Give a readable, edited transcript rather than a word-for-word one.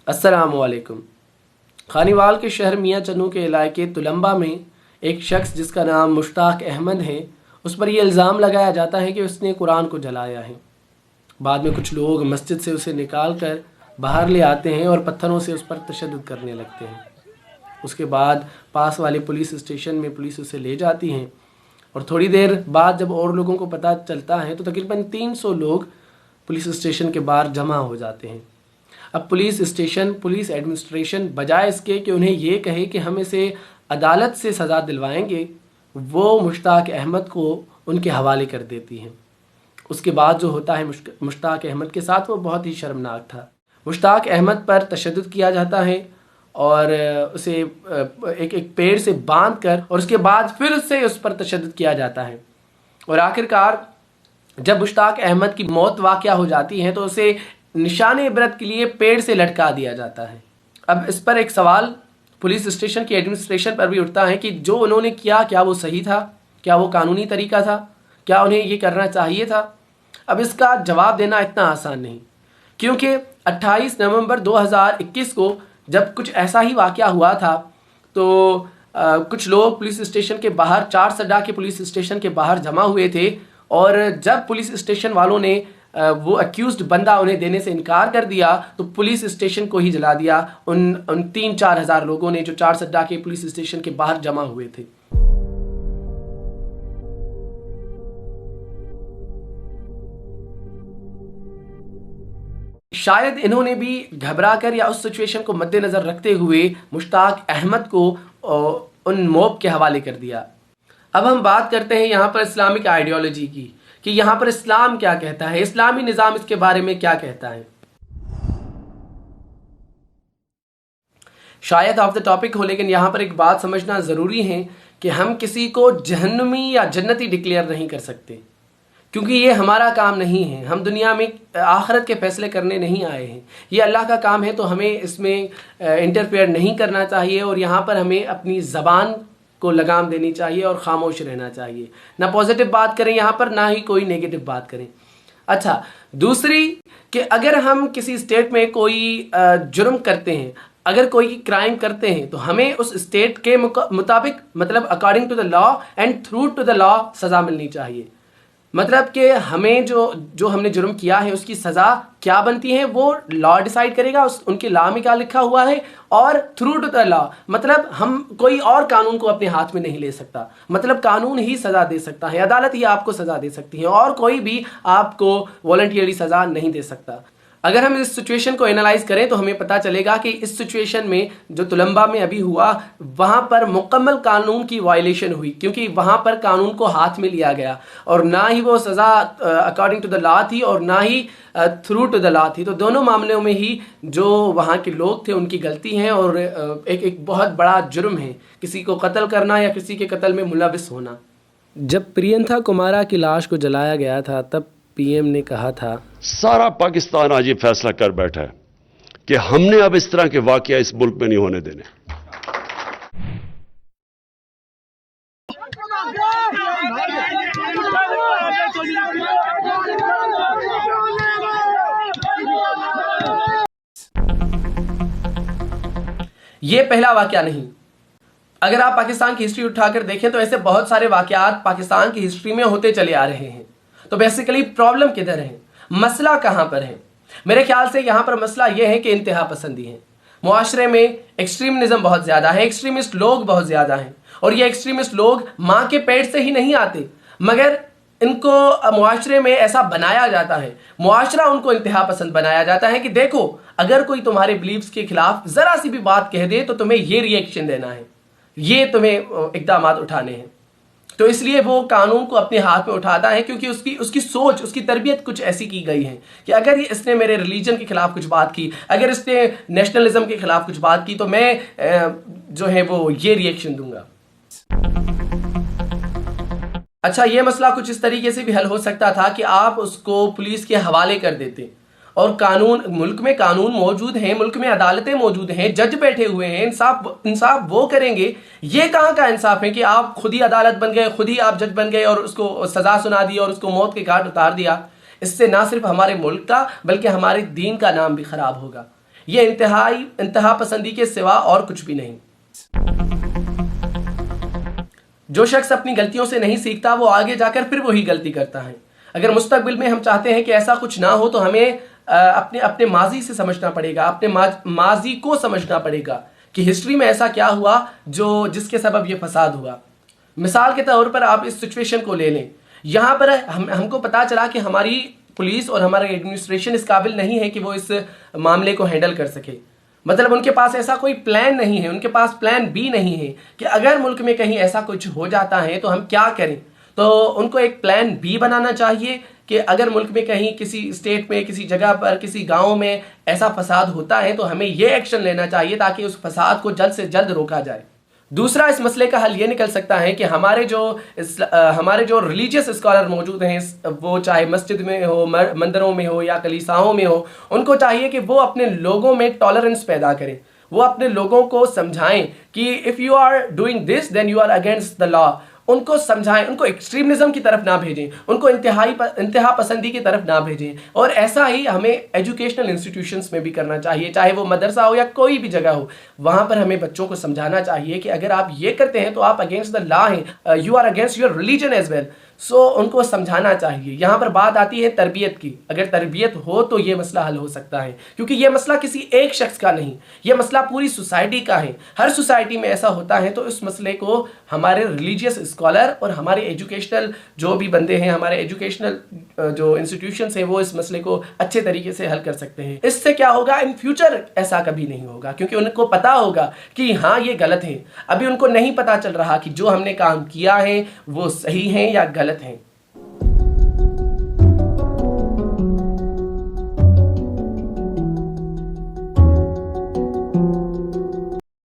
अस्सलामुअलैकुम। खानीवाल के शहर मियाँ चन्नू के इलाके तुलंबा में एक शख्स जिसका नाम मुश्ताक अहमद है, उस पर यह इल्ज़ाम लगाया जाता है कि उसने कुरान को जलाया है। बाद में कुछ लोग मस्जिद से उसे निकाल कर बाहर ले आते हैं और पत्थरों से उस पर तशद्दुद करने लगते हैं। उसके बाद पास वाले पुलिस स्टेशन में पुलिस उसे ले जाती है और थोड़ी देर बाद जब और लोगों को पता चलता है तो तकरीबन 300 लोग पुलिस स्टेशन के बाहर जमा हो जाते हैं। अब पुलिस एडमिनिस्ट्रेशन बजाय इसके कि उन्हें ये कहे कि हम इसे अदालत से सज़ा दिलवाएंगे, वो मुश्ताक अहमद को उनके हवाले कर देती हैं। उसके बाद जो होता है मुश्ताक अहमद के साथ वो बहुत ही शर्मनाक था। मुश्ताक अहमद पर तशद्दुद किया जाता है और उसे एक पेड़ से बांध कर और उसके बाद फिर उससे उस पर तशद्दुद किया जाता है और आखिरकार जब मुश्ताक अहमद की मौत वाक़या हो जाती है तो उसे निशान इबरत के लिए पेड़ से लटका दिया जाता है। अब इस पर एक सवाल पुलिस स्टेशन की एडमिनिस्ट्रेशन पर भी उठता है कि जो उन्होंने किया क्या वो सही था, क्या वो कानूनी तरीका था, क्या उन्हें ये करना चाहिए था। अब इसका जवाब देना इतना आसान नहीं, क्योंकि 28 नवंबर 2021 को जब कुछ ऐसा ही वाक़या हुआ था तो कुछ लोग पुलिस स्टेशन के बाहर चारसड्डा के पुलिस स्टेशन के बाहर जमा हुए थे और जब पुलिस स्टेशन वालों ने वो अक्यूज्ड बंदा उन्हें देने से इनकार कर दिया तो पुलिस स्टेशन को ही जला दिया उन 3-4 हज़ार लोगों ने जो चारसड्डा के पुलिस स्टेशन के बाहर जमा हुए थे। शायद इन्होंने भी घबरा कर या उस सिचुएशन को मद्देनजर रखते हुए मुश्ताक अहमद को उन मॉब के हवाले कर दिया। अब हम बात करते हैं यहाँ पर इस्लामिक आइडियोलॉजी की कि यहाँ पर इस्लाम क्या कहता है, इस्लामी निज़ाम इसके बारे में क्या कहता है। शायद ऑफ द टॉपिक हो, लेकिन यहाँ पर एक बात समझना ज़रूरी है कि हम किसी को जहन्नमी या जन्नती डिक्लेयर नहीं कर सकते, क्योंकि ये हमारा काम नहीं है। हम दुनिया में आखिरत के फैसले करने नहीं आए हैं, ये अल्लाह का काम है, तो हमें इसमें इंटरफेयर नहीं करना चाहिए और यहाँ पर हमें अपनी ज़बान को लगाम देनी चाहिए और ख़ामोश रहना चाहिए। ना पॉजिटिव बात करें यहाँ पर, ना ही कोई नेगेटिव बात करें। अच्छा, दूसरी कि अगर हम किसी स्टेट में कोई जुर्म करते हैं, अगर कोई क्राइम करते हैं तो हमें उस स्टेट के मुताबिक, मतलब according to the law and through to the law सज़ा मिलनी चाहिए। मतलब कि हमें जो हमने जुर्म किया है उसकी सज़ा क्या बनती है वो लॉ डिसाइड करेगा, उनके लॉ में क्या लिखा हुआ है, और थ्रू टू द लॉ मतलब हम कोई और कानून को अपने हाथ में नहीं ले सकता। मतलब कानून ही सज़ा दे सकता है, अदालत ही आपको सज़ा दे सकती है और कोई भी आपको वॉलंटियरली सज़ा नहीं दे सकता। अगर हम इस सिचुएशन को एनालाइज करें तो हमें पता चलेगा कि इस सिचुएशन में जो तुलंबा में अभी हुआ, वहाँ पर मुकम्मल कानून की वायलेशन हुई, क्योंकि वहाँ पर कानून को हाथ में लिया गया और ना ही वो सज़ा अकॉर्डिंग टू द लॉ थी और ना ही थ्रू टू द लॉ थी। तो दोनों मामलों में ही जो वहाँ के लोग थे उनकी गलती है और एक बहुत बड़ा जुर्म है किसी को कत्ल करना या किसी के कत्ल में मुलविस होना। जब प्रियंका कुमारा की लाश को जलाया गया था तब पीएम ने कहा था, सारा पाकिस्तान आज ये फैसला कर बैठा है कि हमने अब इस तरह के वाकया इस मुल्क में नहीं होने देने। ये पहला वाकया नहीं, अगर आप पाकिस्तान की हिस्ट्री उठाकर देखें तो ऐसे बहुत सारे वाकयात पाकिस्तान की हिस्ट्री में होते चले आ रहे हैं। तो बेसिकली प्रॉब्लम किधर है, मसला कहां पर है? मेरे ख्याल से यहां पर मसला यह है कि इंतहा पसंदी है। मुआशरे में एक्सट्रीमिज्म बहुत ज्यादा है, एक्सट्रीमिस्ट लोग बहुत ज्यादा हैं और ये एक्सट्रीमिस्ट लोग मां के पेट से ही नहीं आते, मगर इनको मुआशरे में ऐसा बनाया जाता है, मुआशरा उनको इंतहा पसंद बनाया जाता है कि देखो अगर कोई तुम्हारे बिलीव्स के खिलाफ जरा सी भी बात कह दे तो तुम्हें ये रिएक्शन देना है, ये तुम्हें इक़दाम उठाने हैं। तो इसलिए वो कानून को अपने हाथ में उठाता है, क्योंकि उसकी सोच, उसकी तरबियत कुछ ऐसी की गई है कि अगर इसने मेरे रिलीजन के खिलाफ कुछ बात की, अगर इसने नेशनलिज्म के खिलाफ कुछ बात की तो मैं जो है वो ये रिएक्शन दूंगा। अच्छा, ये मसला कुछ इस तरीके से भी हल हो सकता था कि आप उसको पुलिस के हवाले कर देते और कानून, मुल्क में कानून मौजूद हैं, मुल्क में अदालतें मौजूद हैं, जज बैठे हुए हैं, इंसाफ वो करेंगे। ये कहाँ का इंसाफ है कि आप खुद ही अदालत बन गए, खुद ही आप जज बन गए और उसको सजा सुना दी और उसको मौत के घाट उतार दिया। इससे ना सिर्फ हमारे मुल्क का बल्कि हमारे दीन का नाम भी खराब होगा। ये इंतहा पसंदी के सिवा और कुछ भी नहीं। जो शख्स अपनी गलतियों से नहीं सीखता वो आगे जाकर फिर वही गलती करता है। अगर मुस्तकबिल में हम चाहते हैं कि ऐसा कुछ ना हो तो हमें अपने माजी से समझना पड़ेगा, अपने माजी को समझना पड़ेगा कि हिस्ट्री में ऐसा क्या हुआ जिसके सबब ये फसाद हुआ। मिसाल के तौर पर आप इस सिचुएशन को ले लें। यहाँ पर हमको पता चला कि हमारी पुलिस और हमारा एडमिनिस्ट्रेशन इस काबिल नहीं है कि वो इस मामले को हैंडल कर सके। मतलब उनके पास ऐसा कोई प्लान नहीं है, उनके पास प्लान बी नहीं है कि अगर मुल्क में कहीं ऐसा कुछ हो जाता है तो हम क्या करें। तो उनको एक प्लान बी बनाना चाहिए कि अगर मुल्क में कहीं किसी स्टेट में, किसी जगह पर, किसी गांव में ऐसा फसाद होता है तो हमें ये एक्शन लेना चाहिए ताकि उस फसाद को जल्द से जल्द रोका जाए। दूसरा, इस मसले का हल ये निकल सकता है कि हमारे जो रिलीजियस स्कॉलर मौजूद हैं, वो चाहे मस्जिद में हो, मंदिरों में हो या कलीसाओं में हो, उनको चाहिए कि वो अपने लोगों में टॉलरेंस पैदा करें। वो अपने लोगों को समझाएं कि if you are doing this then you are against the law. उनको समझाएं, उनको एक्सट्रीमिज्म की तरफ ना भेजें, उनको इंतहा पसंदी की तरफ ना भेजें। और ऐसा ही हमें एजुकेशनल इंस्टीट्यूशंस में भी करना चाहिए, चाहे वो मदरसा हो या कोई भी जगह हो। वहाँ पर हमें बच्चों को समझाना चाहिए कि अगर आप ये करते हैं तो आप अगेंस्ट द लॉ हैं, you are against your religion as well. So उनको समझाना चाहिए। यहाँ पर बात आती है तरबियत की। अगर तरबियत हो तो ये मसला हल हो सकता है, क्योंकि ये मसला किसी एक शख्स का नहीं, ये मसला पूरी सोसाइटी का है। हर सोसाइटी में ऐसा होता है। तो इस मसले को हमारे रिलीजियस स्कॉलर और हमारे एजुकेशनल जो भी बंदे हैं, हमारे एजुकेशनल जो इंस्टीट्यूशंस हैं, वो इस मसले को अच्छे तरीके से हल कर सकते हैं। इससे क्या होगा, इन फ्यूचर ऐसा कभी नहीं होगा, क्योंकि उनको पता होगा कि हाँ ये गलत है। अभी उनको नहीं पता चल रहा कि जो हमने काम किया है वो सही है या गलत है।